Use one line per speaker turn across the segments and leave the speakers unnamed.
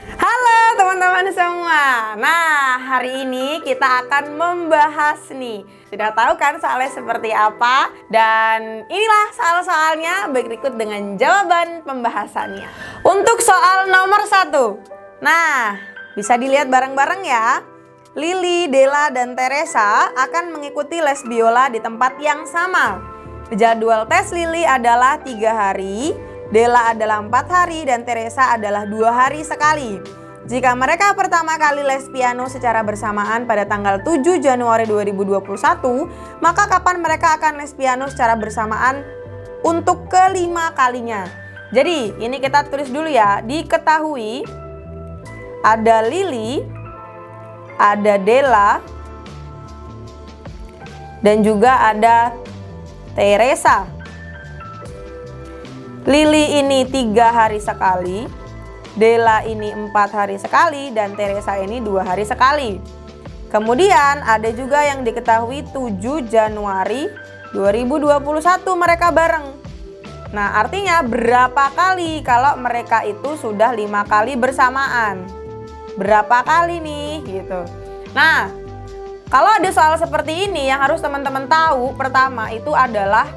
Halo teman-teman semua. Nah, hari ini kita akan membahas nih. Sudah tahu kan soalnya seperti apa? Dan inilah soal-soalnya berikut dengan jawaban pembahasannya. Untuk soal nomor 1. Nah, bisa dilihat bareng-bareng ya. Lili, Della, dan Teresa akan mengikuti les biola di tempat yang sama. Jadwal tes Lili adalah 3 hari. Della adalah 4 hari dan Teresa adalah 2 hari sekali. Jika mereka pertama kali les piano secara bersamaan pada tanggal 7 Januari 2021, maka kapan mereka akan les piano secara bersamaan untuk kelima kalinya? Jadi ini kita tulis dulu ya. Diketahui ada Lili, ada Della, dan juga ada Teresa. Lili ini 3 hari sekali, Della ini 4 hari sekali, dan Teresa ini 2 hari sekali. Kemudian ada juga yang diketahui 7 Januari 2021 mereka bareng. Nah, artinya berapa kali kalau mereka itu sudah 5 kali bersamaan? Berapa kali nih gitu. Nah, kalau ada soal seperti ini yang harus teman-teman tahu, pertama itu adalah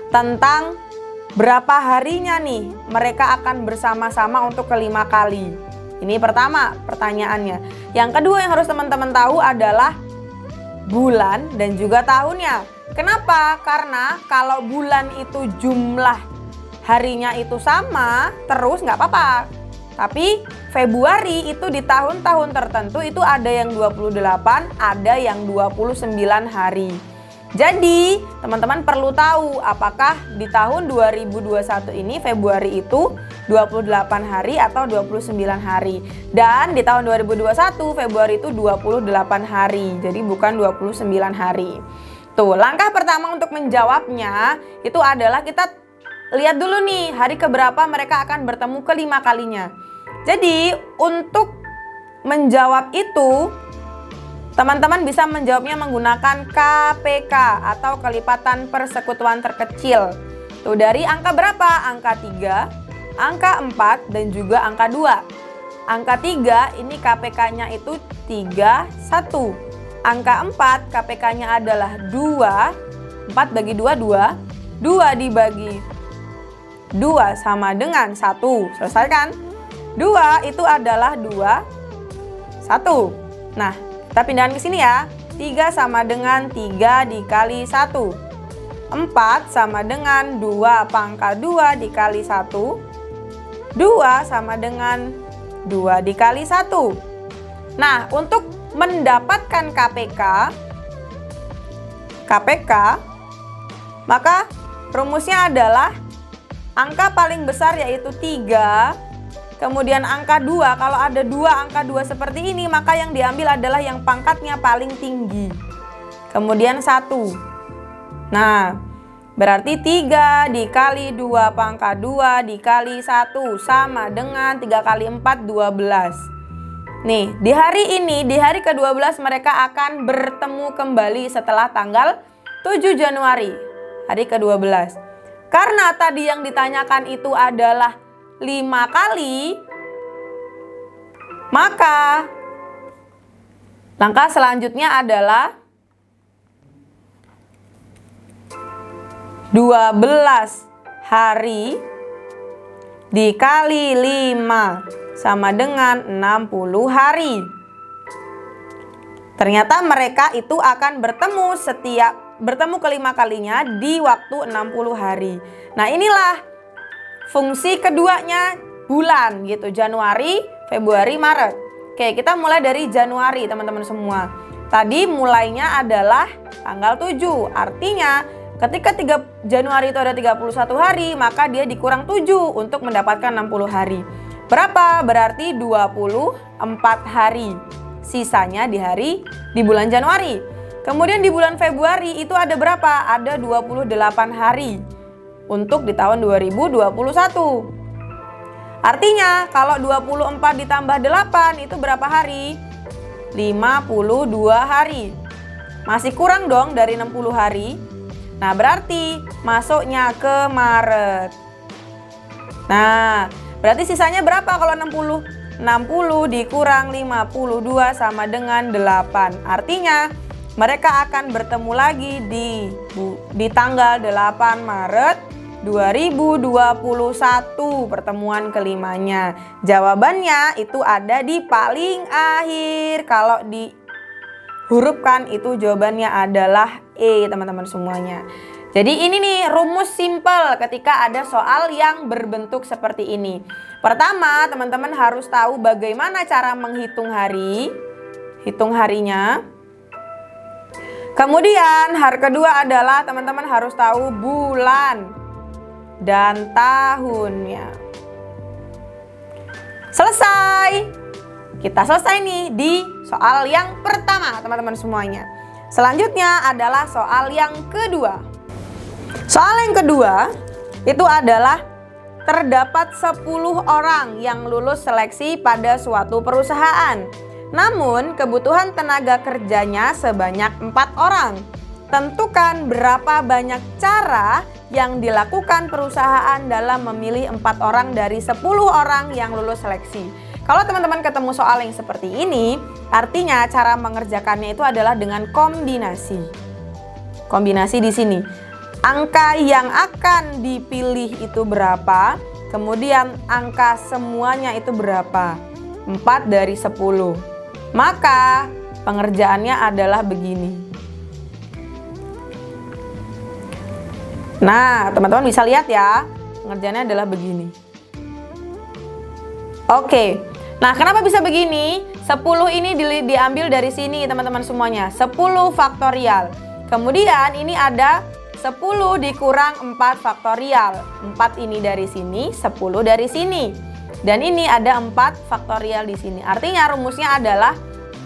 tentang berapa harinya nih mereka akan bersama-sama untuk kelima kali. Ini pertama pertanyaannya. Yang kedua yang harus teman-teman tahu adalah bulan dan juga tahunnya. Kenapa? Karena kalau bulan itu jumlah harinya itu sama terus nggak apa-apa. Tapi Februari itu di tahun-tahun tertentu itu ada yang 28, ada yang 29 hari. Jadi teman-teman perlu tahu apakah di tahun 2021 ini Februari itu 28 hari atau 29 hari. Dan di tahun 2021 Februari itu 28 hari, jadi bukan 29 hari. Tuh, langkah pertama untuk menjawabnya itu adalah kita lihat dulu nih hari keberapa mereka akan bertemu kelima kalinya. Jadi untuk menjawab itu teman-teman bisa menjawabnya menggunakan KPK atau kelipatan persekutuan terkecil. Tuh, dari angka berapa? Angka 3, angka 4, dan juga angka 2. Angka 3 ini KPK-nya itu 3, 1. Angka 4 KPK-nya adalah 2. 4 bagi 2, 2. 2 dibagi 2 sama dengan 1. Selesai kan? 2 itu adalah 2, 1. Nah, kita pindahan ke sini ya. 3 sama dengan 3 dikali 1. 4 sama dengan 2 pangkat 2 dikali 1. 2 sama dengan 2 dikali 1. Nah, untuk mendapatkan KPK, maka rumusnya adalah angka paling besar yaitu 3. Kemudian angka 2, kalau ada 2 angka 2 seperti ini, maka yang diambil adalah yang pangkatnya paling tinggi. Kemudian 1. Nah, berarti 3 dikali 2 pangkat 2 dikali 1 sama dengan 3 kali 4, 12. Nih, di hari ini, di hari ke-12 mereka akan bertemu kembali setelah tanggal 7 Januari, hari ke-12. Karena tadi yang ditanyakan itu adalah 5 kali, maka langkah selanjutnya adalah 12 hari dikali 5 sama dengan 60 hari. Ternyata mereka itu akan bertemu kelima kalinya di waktu 60 hari. Nah, inilah fungsi keduanya bulan gitu, Januari, Februari, Maret. Oke, kita mulai dari Januari teman-teman semua. Tadi mulainya adalah tanggal 7. Artinya ketika 3 Januari itu ada 31 hari, maka dia dikurang 7 untuk mendapatkan 60 hari. Berapa? Berarti 24 hari. Sisanya di bulan Januari. Kemudian di bulan Februari itu ada berapa? Ada 28 hari. Untuk di tahun 2021. Artinya kalau 24 ditambah 8 itu berapa hari? 52 hari. Masih kurang dong dari 60 hari. Nah, berarti masuknya ke Maret. Nah, Berarti sisanya berapa kalau 60? 60 dikurang 52 sama dengan 8. Artinya mereka akan bertemu lagi di tanggal 8 Maret 2021, pertemuan kelimanya. Jawabannya itu ada di paling akhir. Kalau dihurufkan itu jawabannya adalah E, teman-teman semuanya. Jadi ini nih rumus simple ketika ada soal yang berbentuk seperti ini. Pertama, teman-teman harus tahu bagaimana cara menghitung hari, hitung harinya. Kemudian hal kedua adalah teman-teman harus tahu bulan dan tahunnya. Selesai. Kita selesai nih di soal yang pertama, teman-teman semuanya. Selanjutnya adalah soal yang kedua. Soal yang kedua itu adalah terdapat 10 orang yang lulus seleksi pada suatu perusahaan. Namun kebutuhan tenaga kerjanya sebanyak 4 orang. Tentukan berapa banyak cara yang dilakukan perusahaan dalam memilih 4 orang dari 10 orang yang lulus seleksi. Kalau teman-teman ketemu soal yang seperti ini, artinya cara mengerjakannya itu adalah dengan kombinasi. Kombinasi di sini. Angka yang akan dipilih itu berapa, kemudian angka semuanya itu berapa? 4 dari 10. Maka pengerjaannya adalah begini. Nah, teman-teman bisa lihat ya, pengerjaannya adalah begini. Oke, nah kenapa bisa begini? 10 ini diambil dari sini teman-teman semuanya, 10 faktorial. Kemudian ini ada 10 dikurang 4 faktorial. 4 ini dari sini, 10 dari sini. Dan ini ada 4 faktorial di sini. Artinya rumusnya adalah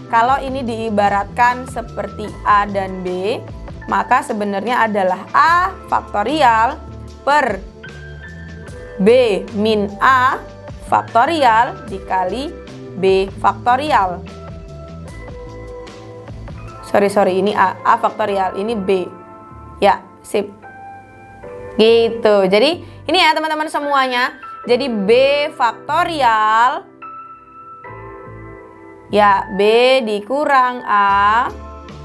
kalau ini diibaratkan seperti A dan B, maka sebenarnya adalah A faktorial per B min A faktorial dikali B faktorial. Sorry, ini A faktorial, ini B. Ya, sip. Gitu. Jadi ini ya teman-teman semuanya. Jadi B faktorial, ya B dikurang A,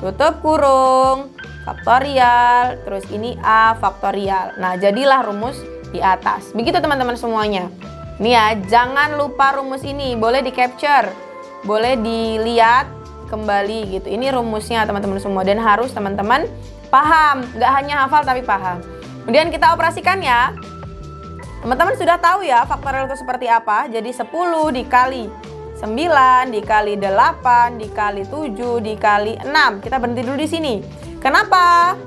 tutup kurung, faktorial, terus ini A faktorial. Nah, jadilah rumus di atas. Begitu teman-teman semuanya. Nih ya, jangan lupa rumus ini. Boleh di capture, boleh dilihat kembali gitu. Ini rumusnya teman-teman semua. Dan harus teman-teman paham. Gak hanya hafal tapi paham. Kemudian kita operasikan ya. Teman-teman sudah tahu ya faktorial itu seperti apa. Jadi 10 dikali 9 dikali 8 dikali 7 dikali 6. Kita berhenti dulu di sini. Kenapa?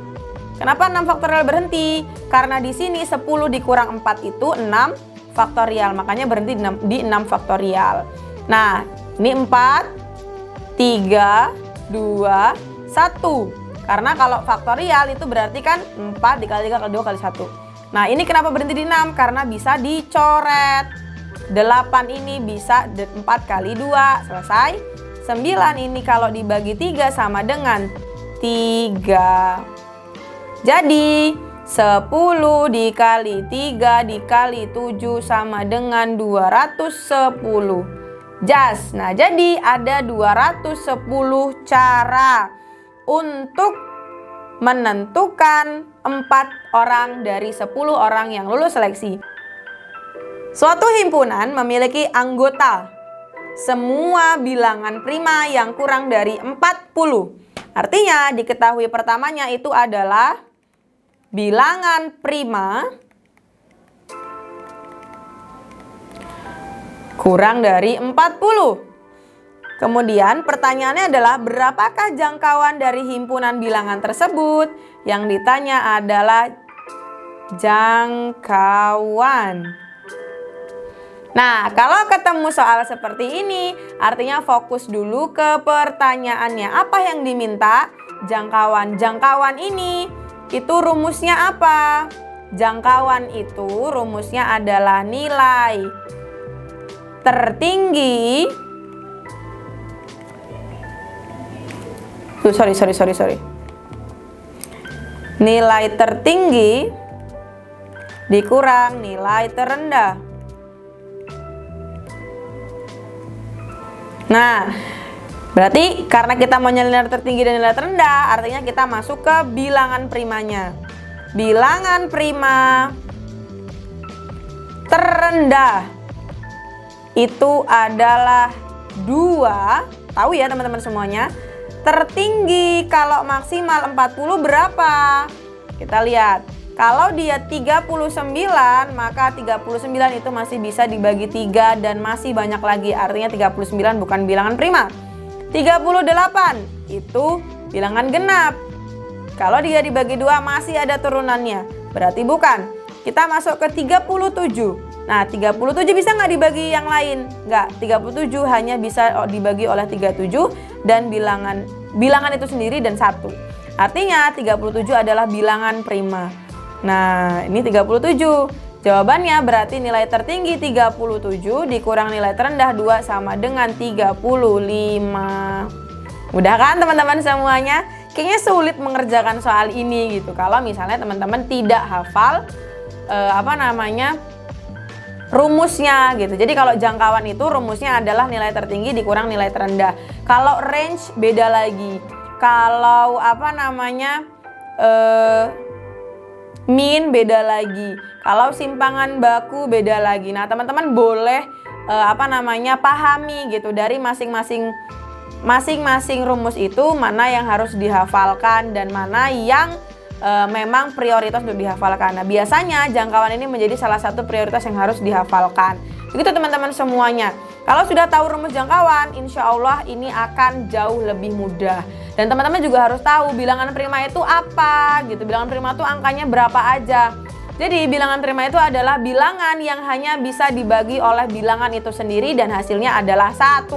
Kenapa 6 faktorial berhenti? Karena di sini 10 dikurang 4 itu 6 faktorial. Makanya berhenti di 6 faktorial. Nah, ini 4, 3, 2, 1. Karena kalau faktorial itu berarti kan 4 dikali 3 kali 2 kali 1. Nah, ini kenapa berhenti di 6? Karena bisa dicoret. 8 ini bisa 4 kali 2, selesai. 9 ini kalau dibagi 3 sama dengan 3. Jadi 10 dikali 3 dikali 7 sama dengan 210. Jas. Nah, jadi ada 210 cara untuk menentukan 4 orang dari 10 orang yang lulus seleksi. Suatu himpunan memiliki anggota semua bilangan prima yang kurang dari 40. Artinya diketahui pertamanya itu adalah bilangan prima kurang dari 40. Kemudian pertanyaannya adalah berapakah jangkauan dari himpunan bilangan tersebut? Yang ditanya adalah jangkauan. Nah, kalau ketemu soal seperti ini, artinya fokus dulu ke pertanyaannya. Apa yang diminta? Jangkauan. Jangkauan ini, itu rumusnya apa? Jangkauan itu rumusnya adalah nilai tertinggi. Sorry. Nilai tertinggi dikurang nilai terendah. Nah, berarti karena kita mau nyari nilai tertinggi dan nilai terendah, artinya kita masuk ke bilangan primanya. Bilangan prima terendah itu adalah 2. Tahu ya teman-teman semuanya. Tertinggi kalau maksimal 40 berapa? Kita lihat. Kalau dia 39, maka 39 itu masih bisa dibagi 3 dan masih banyak lagi. Artinya 39 bukan bilangan prima. 38 itu bilangan genap. Kalau dia dibagi 2 masih ada turunannya. Berarti bukan. Kita masuk ke 37. Nah, 37 bisa nggak dibagi yang lain? Nggak, 37 hanya bisa dibagi oleh 37 dan bilangan itu sendiri dan 1. Artinya 37 adalah bilangan prima. Nah, ini 37. Jawabannya berarti nilai tertinggi 37 dikurang nilai terendah 2 sama dengan 35. Mudah kan teman-teman semuanya? Kayaknya sulit mengerjakan soal ini gitu. Kalau misalnya teman-teman tidak hafal rumusnya gitu. Jadi kalau jangkauan itu rumusnya adalah nilai tertinggi dikurang nilai terendah. Kalau range beda lagi. Kalau min beda lagi. Kalau simpangan baku beda lagi. Nah, teman-teman boleh pahami gitu dari masing-masing rumus itu mana yang harus dihafalkan dan mana yang memang prioritas untuk dihafalkan. Nah, biasanya jangkauan ini menjadi salah satu prioritas yang harus dihafalkan. Begitu teman-teman semuanya. Kalau sudah tahu rumus jangkauan, insya Allah ini akan jauh lebih mudah. Dan teman-teman juga harus tahu bilangan prima itu apa gitu. Bilangan prima itu angkanya berapa aja. Jadi bilangan prima itu adalah bilangan yang hanya bisa dibagi oleh bilangan itu sendiri dan hasilnya adalah 1.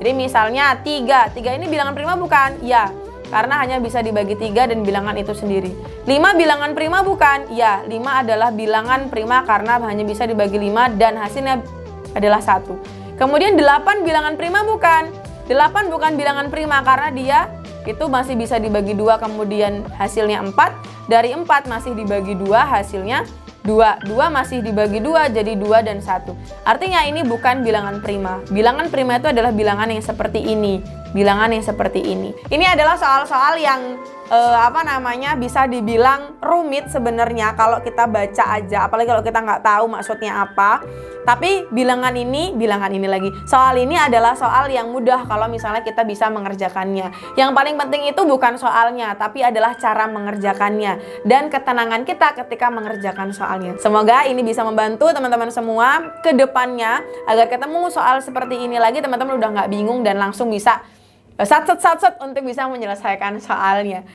Jadi misalnya 3 ini bilangan prima bukan? Ya, karena hanya bisa dibagi 3 dan bilangan itu sendiri. 5 bilangan prima bukan? Ya, 5 adalah bilangan prima karena hanya bisa dibagi 5 dan hasilnya adalah 1. Kemudian 8 bilangan prima bukan? 8 bukan bilangan prima karena dia itu masih bisa dibagi 2 kemudian hasilnya 4. Dari 4 masih dibagi 2 hasilnya 2 masih dibagi 2 jadi 2 dan 1. Artinya ini bukan bilangan prima. Bilangan prima itu adalah bilangan yang seperti ini. Bilangan yang seperti ini. Ini adalah soal-soal yang bisa dibilang rumit sebenarnya kalau kita baca aja. Apalagi kalau kita nggak tahu maksudnya apa. Tapi soal ini adalah soal yang mudah kalau misalnya kita bisa mengerjakannya. Yang paling penting itu bukan soalnya, tapi adalah cara mengerjakannya dan ketenangan kita ketika mengerjakan soalnya. Semoga ini bisa membantu teman-teman semua ke depannya agar ketemu soal seperti ini lagi teman-teman udah nggak bingung dan langsung bisa sat-sat untuk bisa menyelesaikan soalnya.